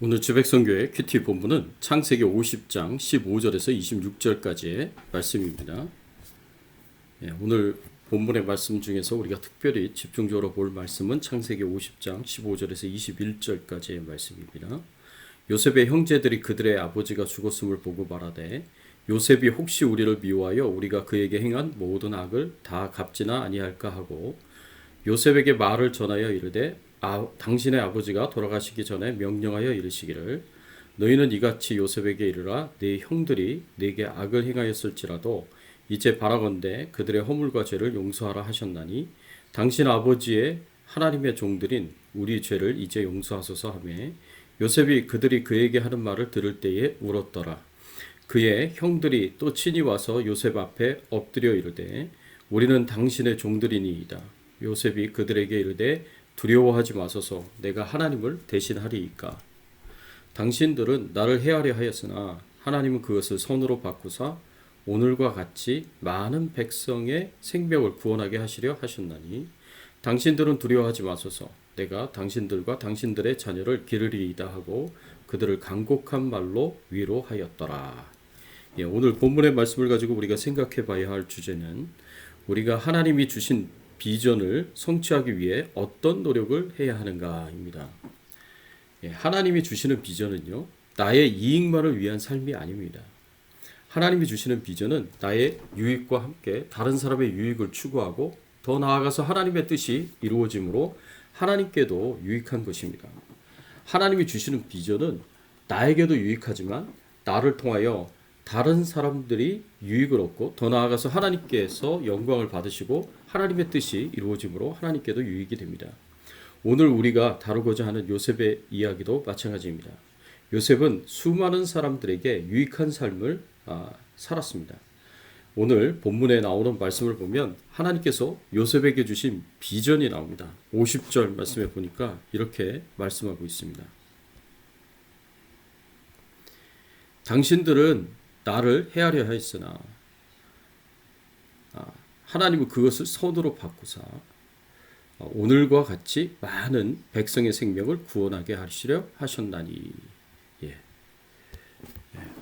오늘 주백성교회 큐티 본문은 창세기 50장 15절에서 26절까지의 말씀입니다. 오늘 본문의 말씀 중에서 우리가 특별히 집중적으로 볼 말씀은 창세기 50장 15절에서 21절까지의 말씀입니다. 요셉의 형제들이 그들의 아버지가 죽었음을 보고 말하되 요셉이 혹시 우리를 미워하여 우리가 그에게 행한 모든 악을 다 갚지나 아니할까 하고 요셉에게 말을 전하여 이르되 당신의 아버지가 돌아가시기 전에 명령하여 이르시기를 너희는 이같이 요셉에게 이르라 네 형들이 네게 악을 행하였을지라도 이제 바라건대 그들의 허물과 죄를 용서하라 하셨나니 당신 아버지의 하나님의 종들인 우리 죄를 이제 용서하소서 하매 요셉이 그들이 그에게 하는 말을 들을 때에 울었더라. 그의 형들이 또 친히 와서 요셉 앞에 엎드려 이르되 우리는 당신의 종들이니이다. 요셉이 그들에게 이르되 두려워하지 마소서 내가 하나님을 대신하리이까. 당신들은 나를 해하려 하였으나 하나님은 그것을 선으로 바꾸사 오늘과 같이 많은 백성의 생명을 구원하게 하시려 하셨나니 당신들은 두려워하지 마소서 내가 당신들과 당신들의 자녀를 기르리이다 하고 그들을 간곡한 말로 위로하였더라. 오늘 본문의 말씀을 가지고 우리가 생각해 봐야 할 주제는 우리가 하나님이 주신 비전을 성취하기 위해 어떤 노력을 해야 하는가입니다. 하나님이 주시는 비전은요, 나의 이익만을 위한 삶이 아닙니다. 하나님이 주시는 비전은 나의 유익과 함께 다른 사람의 유익을 추구하고 더 나아가서 하나님의 뜻이 이루어짐으로 하나님께도 유익한 것입니다. 하나님이 주시는 비전은 나에게도 유익하지만 나를 통하여 다른 사람들이 유익을 얻고 더 나아가서 하나님께서 영광을 받으시고 하나님의 뜻이 이루어짐으로 하나님께도 유익이 됩니다. 오늘 우리가 다루고자 하는 요셉의 이야기도 마찬가지입니다. 요셉은 수많은 사람들에게 유익한 삶을 살았습니다. 오늘 본문에 나오는 말씀을 보면 하나님께서 요셉에게 주신 비전이 나옵니다. 50절 말씀에 보니까 이렇게 말씀하고 있습니다. 당신들은 나를 해하려 하였으나 하나님은 그것을 선으로 바꾸사 오늘과 같이 많은 백성의 생명을 구원하게 하시려 하셨나니.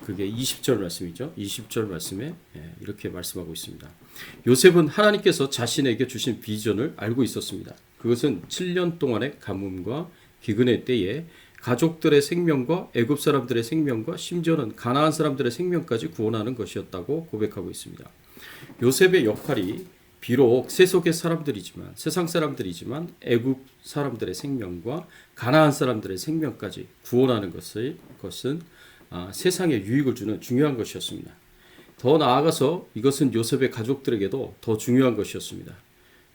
그게 20절 말씀이죠. 20절 말씀에 이렇게 말씀하고 있습니다. 요셉은 하나님께서 자신에게 주신 비전을 알고 있었습니다. 그것은 7년 동안의 가뭄과 기근의 때에 가족들의 생명과 애굽 사람들의 생명과 심지어는 가나안 사람들의 생명까지 구원하는 것이었다고 고백하고 있습니다. 요셉의 역할이 비록 세속의 사람들이지만 세상 사람들이지만 애굽 사람들의 생명과 가나안 사람들의 생명까지 구원하는 것은 세상에 유익을 주는 중요한 것이었습니다. 더 나아가서 이것은 요셉의 가족들에게도 더 중요한 것이었습니다.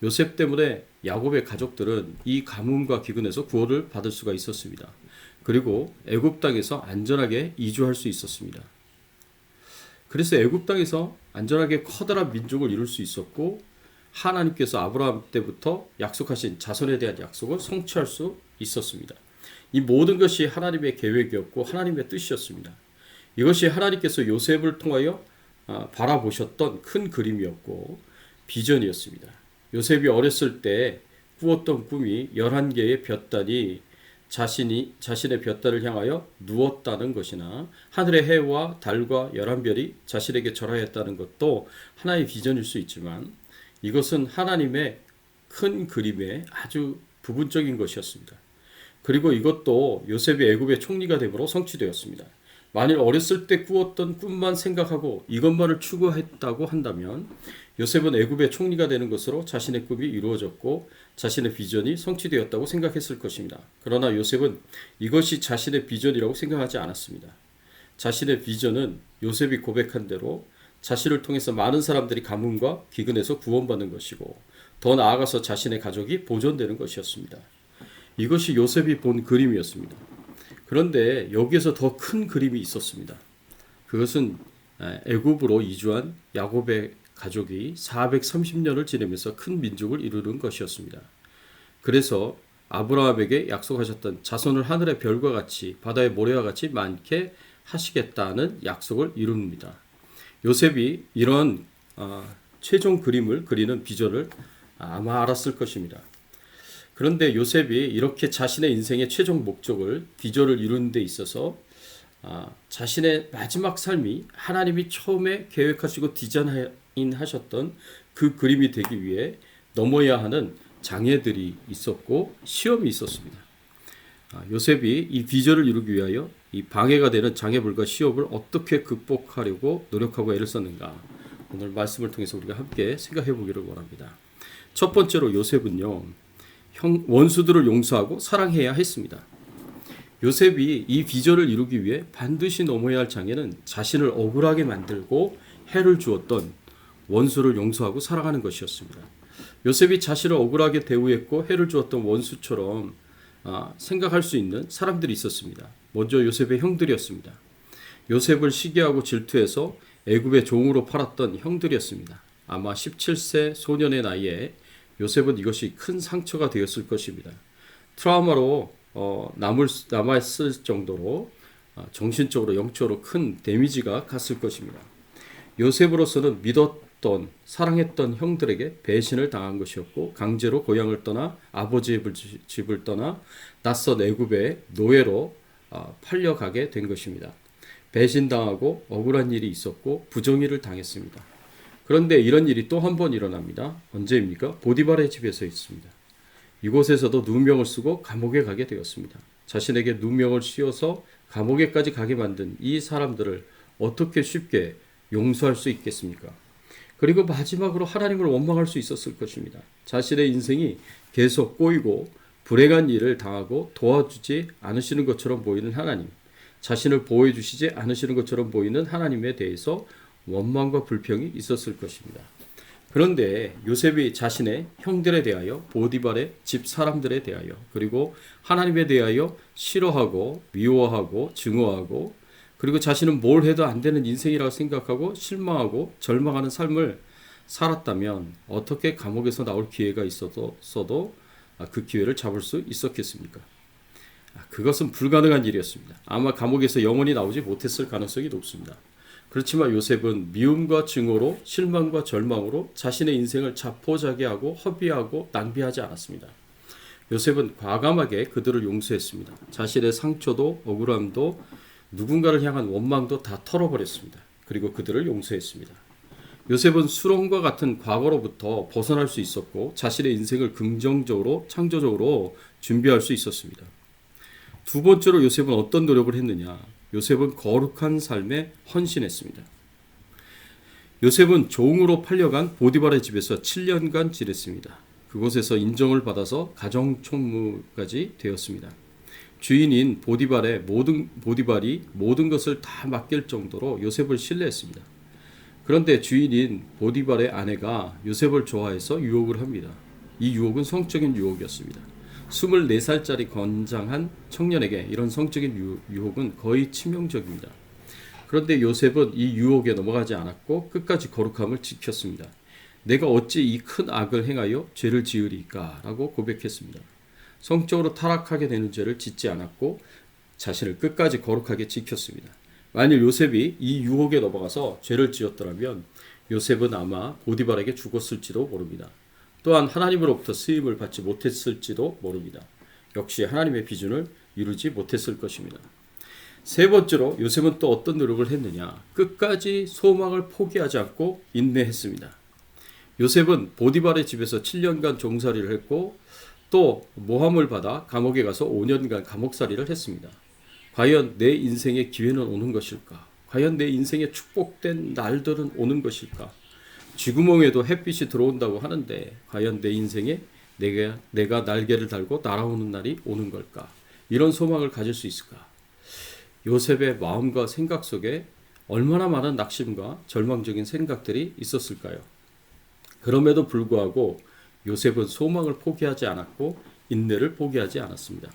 요셉 때문에 야곱의 가족들은 이 가뭄과 기근에서 구원을 받을 수가 있었습니다. 그리고 애굽 땅에서 안전하게 이주할 수 있었습니다. 그래서 애굽 땅에서 안전하게 커다란 민족을 이룰 수 있었고 하나님께서 아브라함 때부터 약속하신 자손에 대한 약속을 성취할 수 있었습니다. 이 모든 것이 하나님의 계획이었고 하나님의 뜻이었습니다. 이것이 하나님께서 요셉을 통하여 바라보셨던 큰 그림이었고 비전이었습니다. 요셉이 어렸을 때 꾸었던 꿈이 11개의 볕단이 자신의 볕단을 향하여 누웠다는 것이나 하늘의 해와 달과 11별이 자신에게 절하였다는 것도 하나의 비전일 수 있지만 이것은 하나님의 큰 그림의 아주 부분적인 것이었습니다. 그리고 이것도 요셉이 애굽의 총리가 됨으로 성취되었습니다. 만일 어렸을 때 꾸었던 꿈만 생각하고 이것만을 추구했다고 한다면 요셉은 애굽의 총리가 되는 것으로 자신의 꿈이 이루어졌고 자신의 비전이 성취되었다고 생각했을 것입니다. 그러나 요셉은 이것이 자신의 비전이라고 생각하지 않았습니다. 자신의 비전은 요셉이 고백한 대로 자신을 통해서 많은 사람들이 가뭄과 기근에서 구원받는 것이고 더 나아가서 자신의 가족이 보존되는 것이었습니다. 이것이 요셉이 본 그림이었습니다. 그런데 여기에서 더 큰 그림이 있었습니다. 그것은 애굽으로 이주한 야곱의 가족이 430년을 지내면서 큰 민족을 이루는 것이었습니다. 그래서 아브라함에게 약속하셨던 자손을 하늘의 별과 같이 바다의 모래와 같이 많게 하시겠다는 약속을 이룹니다. 요셉이 이런 최종 그림을 그리는 비전을 아마 알았을 것입니다. 그런데 요셉이 이렇게 자신의 인생의 최종 목적을 비전을 이루는 데 있어서 자신의 마지막 삶이 하나님이 처음에 계획하시고 디자인하셨던 그 그림이 되기 위해 넘어야 하는 장애들이 있었고 시험이 있었습니다. 요셉이 이 비전을 이루기 위하여 이 방해가 되는 장애물과 시험을 어떻게 극복하려고 노력하고 애를 썼는가, 오늘 말씀을 통해서 우리가 함께 생각해 보기를 원합니다. 첫 번째로 요셉은요, 원수들을 용서하고 사랑해야 했습니다. 요셉이 이 비전을 이루기 위해 반드시 넘어야 할 장애는 자신을 억울하게 만들고 해를 주었던 원수를 용서하고 사랑하는 것이었습니다. 요셉이 자신을 억울하게 대우했고 해를 주었던 원수처럼 생각할 수 있는 사람들이 있었습니다. 먼저 요셉의 형들이었습니다. 요셉을 시기하고 질투해서 애굽의 종으로 팔았던 형들이었습니다. 아마 17세 소년의 나이에 요셉은 이것이 큰 상처가 되었을 것입니다. 트라우마로 남아있을 정도로 정신적으로 영적으로 큰 데미지가 갔을 것입니다. 요셉으로서는 믿었던 사랑했던 형들에게 배신을 당한 것이었고 강제로 고향을 떠나 아버지의 집을 떠나 낯선 애굽의 노예로 팔려가게 된 것입니다. 배신당하고 억울한 일이 있었고 부정의를 당했습니다. 그런데 이런 일이 또 한 번 일어납니다. 언제입니까? 보디발의 집에서 있습니다. 이곳에서도 누명을 쓰고 감옥에 가게 되었습니다. 자신에게 누명을 씌워서 감옥에까지 가게 만든 이 사람들을 어떻게 쉽게 용서할 수 있겠습니까? 그리고 마지막으로 하나님을 원망할 수 있었을 것입니다. 자신의 인생이 계속 꼬이고 불행한 일을 당하고 도와주지 않으시는 것처럼 보이는 하나님, 자신을 보호해 주시지 않으시는 것처럼 보이는 하나님에 대해서 원망과 불평이 있었을 것입니다. 그런데 요셉이 자신의 형들에 대하여, 보디발의 집 사람들에 대하여, 그리고 하나님에 대하여 싫어하고 미워하고 증오하고, 그리고 자신은 뭘 해도 안 되는 인생이라고 생각하고 실망하고 절망하는 삶을 살았다면 어떻게 감옥에서 나올 기회가 있어도 그 기회를 잡을 수 있었겠습니까? 그것은 불가능한 일이었습니다. 아마 감옥에서 영원히 나오지 못했을 가능성이 높습니다. 그렇지만 요셉은 미움과 증오로, 실망과 절망으로 자신의 인생을 자포자기하고 허비하고 낭비하지 않았습니다. 요셉은 과감하게 그들을 용서했습니다. 자신의 상처도 억울함도 누군가를 향한 원망도 다 털어버렸습니다. 그리고 그들을 용서했습니다. 요셉은 수렁과 같은 과거로부터 벗어날 수 있었고 자신의 인생을 긍정적으로, 창조적으로 준비할 수 있었습니다. 두 번째로 요셉은 어떤 노력을 했느냐? 요셉은 거룩한 삶에 헌신했습니다. 요셉은 종으로 팔려간 보디발의 집에서 7년간 지냈습니다. 그곳에서 인정을 받아서 가정총무까지 되었습니다. 주인인 보디발이 모든 것을 다 맡길 정도로 요셉을 신뢰했습니다. 그런데 주인인 보디발의 아내가 요셉을 좋아해서 유혹을 합니다. 이 유혹은 성적인 유혹이었습니다. 24살짜리 건장한 청년에게 이런 성적인 유혹은 거의 치명적입니다. 그런데 요셉은 이 유혹에 넘어가지 않았고 끝까지 거룩함을 지켰습니다. 내가 어찌 이 큰 악을 행하여 죄를 지으리까? 라고 고백했습니다. 성적으로 타락하게 되는 죄를 짓지 않았고 자신을 끝까지 거룩하게 지켰습니다. 만일 요셉이 이 유혹에 넘어가서 죄를 지었더라면 요셉은 아마 보디발에게 죽었을지도 모릅니다. 또한 하나님으로부터 쓰임을 받지 못했을지도 모릅니다. 역시 하나님의 비전을 이루지 못했을 것입니다. 세 번째로 요셉은 또 어떤 노력을 했느냐? 끝까지 소망을 포기하지 않고 인내했습니다. 요셉은 보디발의 집에서 7년간 종살이를 했고 또 모함을 받아 감옥에 가서 5년간 감옥살이를 했습니다. 과연 내 인생의 기회는 오는 것일까? 과연 내 인생의 축복된 날들은 오는 것일까? 쥐구멍에도 햇빛이 들어온다고 하는데 과연 내 인생에 내가 날개를 달고 날아오는 날이 오는 걸까? 이런 소망을 가질 수 있을까? 요셉의 마음과 생각 속에 얼마나 많은 낙심과 절망적인 생각들이 있었을까요? 그럼에도 불구하고 요셉은 소망을 포기하지 않았고 인내를 포기하지 않았습니다.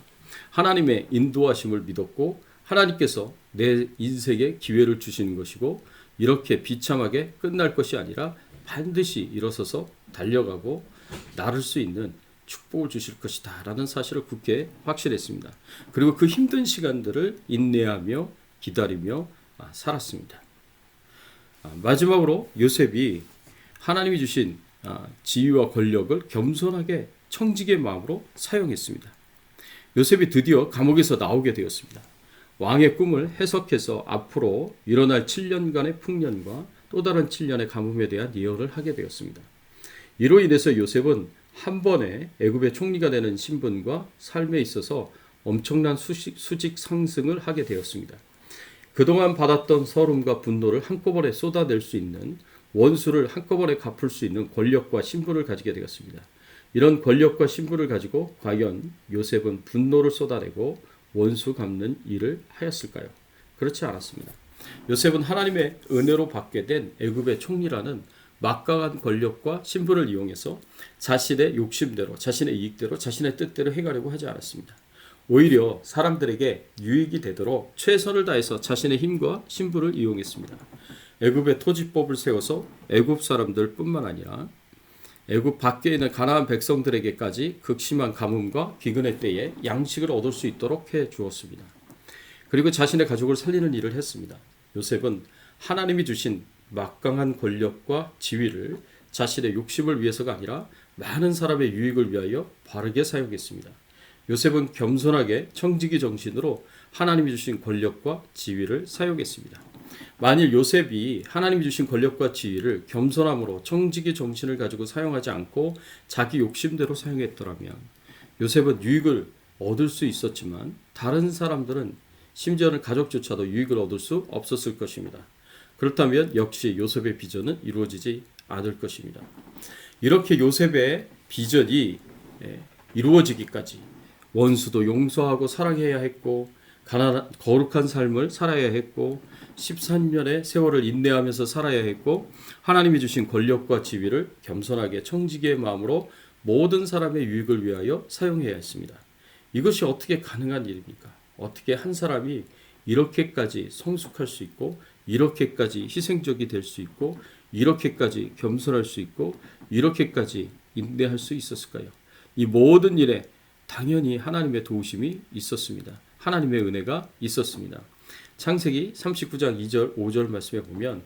하나님의 인도하심을 믿었고 하나님께서 내 인생에 기회를 주시는 것이고 이렇게 비참하게 끝날 것이 아니라 반드시 일어서서 달려가고 나를 수 있는 축복을 주실 것이다 라는 사실을 굳게 확신했습니다. 그리고 그 힘든 시간들을 인내하며 기다리며 살았습니다. 마지막으로 요셉이 하나님이 주신 지위와 권력을 겸손하게 청지기의 마음으로 사용했습니다. 요셉이 드디어 감옥에서 나오게 되었습니다. 왕의 꿈을 해석해서 앞으로 일어날 7년간의 풍년과 또 다른 7년의 가뭄에 대한 예언을 하게 되었습니다. 이로 인해서 요셉은 한 번에 애굽의 총리가 되는 신분과 삶에 있어서 엄청난 수직 상승을 하게 되었습니다. 그동안 받았던 서름과 분노를 한꺼번에 쏟아낼 수 있는, 원수를 한꺼번에 갚을 수 있는 권력과 신분을 가지게 되었습니다. 이런 권력과 신분을 가지고 과연 요셉은 분노를 쏟아내고 원수 갚는 일을 하였을까요? 그렇지 않았습니다. 요셉은 하나님의 은혜로 받게 된 애굽의 총리라는 막강한 권력과 신분을 이용해서 자신의 욕심대로, 자신의 이익대로, 자신의 뜻대로 행하려고 하지 않았습니다. 오히려 사람들에게 유익이 되도록 최선을 다해서 자신의 힘과 신분을 이용했습니다. 애굽의 토지법을 세워서 애굽 사람들뿐만 아니라 애굽 밖에 있는 가나안 백성들에게까지 극심한 가뭄과 기근의 때에 양식을 얻을 수 있도록 해 주었습니다. 그리고 자신의 가족을 살리는 일을 했습니다. 요셉은 하나님이 주신 막강한 권력과 지위를 자신의 욕심을 위해서가 아니라 많은 사람의 유익을 위하여 바르게 사용했습니다. 요셉은 겸손하게 청지기 정신으로 하나님이 주신 권력과 지위를 사용했습니다. 만일 요셉이 하나님이 주신 권력과 지위를 겸손함으로 청지기 정신을 가지고 사용하지 않고 자기 욕심대로 사용했더라면 요셉은 유익을 얻을 수 있었지만 다른 사람들은 심지어는 가족조차도 유익을 얻을 수 없었을 것입니다. 그렇다면 역시 요셉의 비전은 이루어지지 않을 것입니다. 이렇게 요셉의 비전이 이루어지기까지 원수도 용서하고 사랑해야 했고 거룩한 삶을 살아야 했고 13년의 세월을 인내하면서 살아야 했고 하나님이 주신 권력과 지위를 겸손하게 청지기의 마음으로 모든 사람의 유익을 위하여 사용해야 했습니다. 이것이 어떻게 가능한 일입니까? 어떻게 한 사람이 이렇게까지 성숙할 수 있고 이렇게까지 희생적이 될 수 있고 이렇게까지 겸손할 수 있고 이렇게까지 인내할 수 있었을까요? 이 모든 일에 당연히 하나님의 도우심이 있었습니다. 하나님의 은혜가 있었습니다. 창세기 39장 2절 5절 말씀에 보면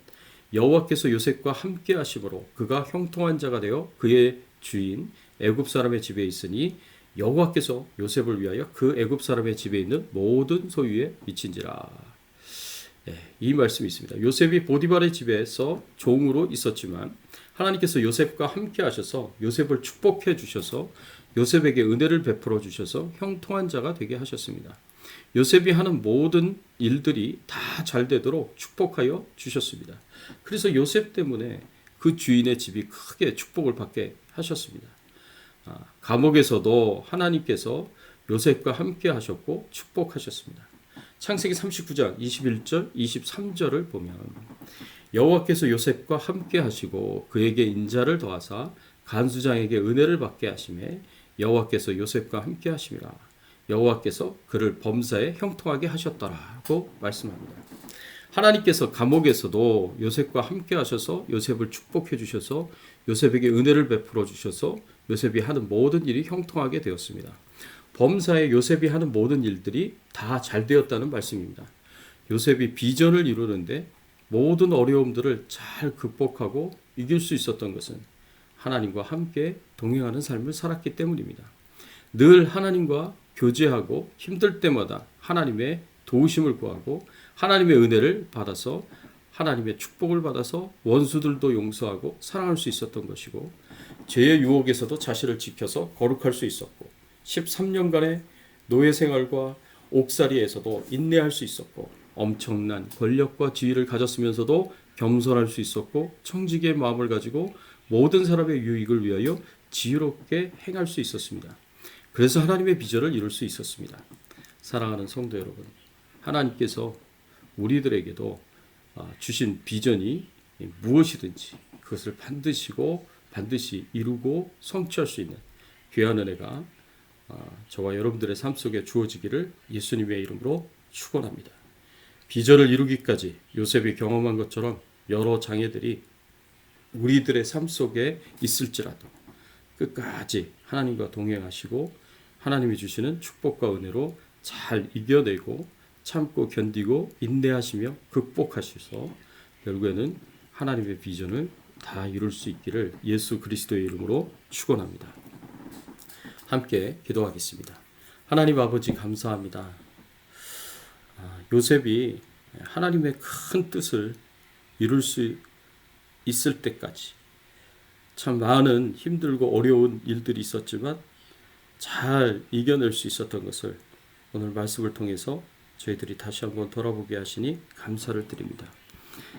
여호와께서 요셉과 함께 하심으로 그가 형통한 자가 되어 그의 주인 애굽 사람의 집에 있으니 여호와께서 요셉을 위하여 그 애굽 사람의 집에 있는 모든 소유에 미친지라. 이 말씀이 있습니다. 요셉이 보디발의 집에서 종으로 있었지만 하나님께서 요셉과 함께 하셔서 요셉을 축복해 주셔서 요셉에게 은혜를 베풀어 주셔서 형통한 자가 되게 하셨습니다. 요셉이 하는 모든 일들이 다 잘 되도록 축복하여 주셨습니다. 그래서 요셉 때문에 그 주인의 집이 크게 축복을 받게 하셨습니다. 감옥에서도 하나님께서 요셉과 함께 하셨고 축복하셨습니다. 창세기 39장 21절 23절을 보면 여호와께서 요셉과 함께 하시고 그에게 인자를 더하사 간수장에게 은혜를 받게 하시매 여호와께서 요셉과 함께 하심이라. 여호와께서 그를 범사에 형통하게 하셨더라고 말씀합니다. 하나님께서 감옥에서도 요셉과 함께 하셔서 요셉을 축복해 주셔서 요셉에게 은혜를 베풀어 주셔서 요셉이 하는 모든 일이 형통하게 되었습니다. 범사에 요셉이 하는 모든 일들이 다 잘 되었다는 말씀입니다. 요셉이 비전을 이루는데 모든 어려움들을 잘 극복하고 이길 수 있었던 것은 하나님과 함께 동행하는 삶을 살았기 때문입니다. 늘 하나님과 교제하고 힘들 때마다 하나님의 도우심을 구하고 하나님의 은혜를 받아서 하나님의 축복을 받아서 원수들도 용서하고 사랑할 수 있었던 것이고 죄의 유혹에서도 자신을 지켜서 거룩할 수 있었고 13년간의 노예 생활과 옥살이에서도 인내할 수 있었고 엄청난 권력과 지위를 가졌으면서도 겸손할 수 있었고 청지기의 마음을 가지고 모든 사람의 유익을 위하여 지혜롭게 행할 수 있었습니다. 그래서 하나님의 비전을 이룰 수 있었습니다. 사랑하는 성도 여러분, 하나님께서 우리들에게도 주신 비전이 무엇이든지 그것을 반드시 이루고 성취할 수 있는 귀한 은혜가 저와 여러분들의 삶 속에 주어지기를 예수님의 이름으로 축원합니다. 비전을 이루기까지 요셉이 경험한 것처럼 여러 장애들이 우리들의 삶 속에 있을지라도 끝까지 하나님과 동행하시고 하나님이 주시는 축복과 은혜로 잘 이겨내고 참고 견디고 인내하시며 극복하셔서 결국에는 하나님의 비전을 다 이룰 수 있기를 예수 그리스도의 이름으로 축원합니다. 함께 기도하겠습니다. 하나님 아버지 감사합니다. 요셉이 하나님의 큰 뜻을 이룰 수 있을 때까지 참 많은 힘들고 어려운 일들이 있었지만 잘 이겨낼 수 있었던 것을 오늘 말씀을 통해서 저희들이 다시 한번 돌아보게 하시니 감사를 드립니다.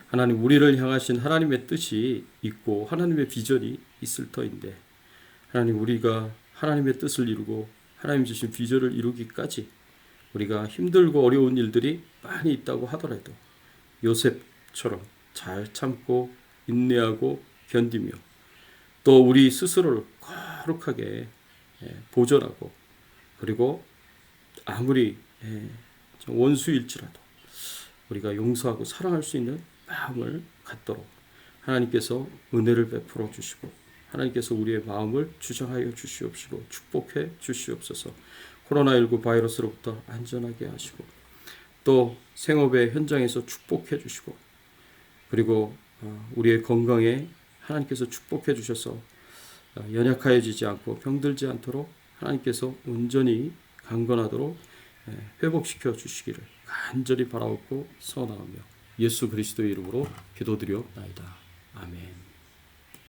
하나님, 우리를 향하신 하나님의 뜻이 있고 하나님의 비전이 있을 터인데, 하나님, 우리가 하나님의 뜻을 이루고 하나님 주신 비전을 이루기까지 우리가 힘들고 어려운 일들이 많이 있다고 하더라도 요셉처럼 잘 참고 인내하고 견디며 또 우리 스스로를 거룩하게 보존하고, 그리고 아무리 원수일지라도 우리가 용서하고 사랑할 수 있는 마음을 갖도록 하나님께서 은혜를 베풀어 주시고, 하나님께서 우리의 마음을 주장하여 주시옵시고 축복해 주시옵소서. 코로나19 바이러스로부터 안전하게 하시고, 또 생업의 현장에서 축복해 주시고, 그리고 우리의 건강에 하나님께서 축복해 주셔서 연약하여지지 않고 병들지 않도록 하나님께서 온전히 강건하도록 회복시켜 주시기를 간절히 바라옵고 소원하며 예수 그리스도의 이름으로 기도드려옵나이다. 아멘.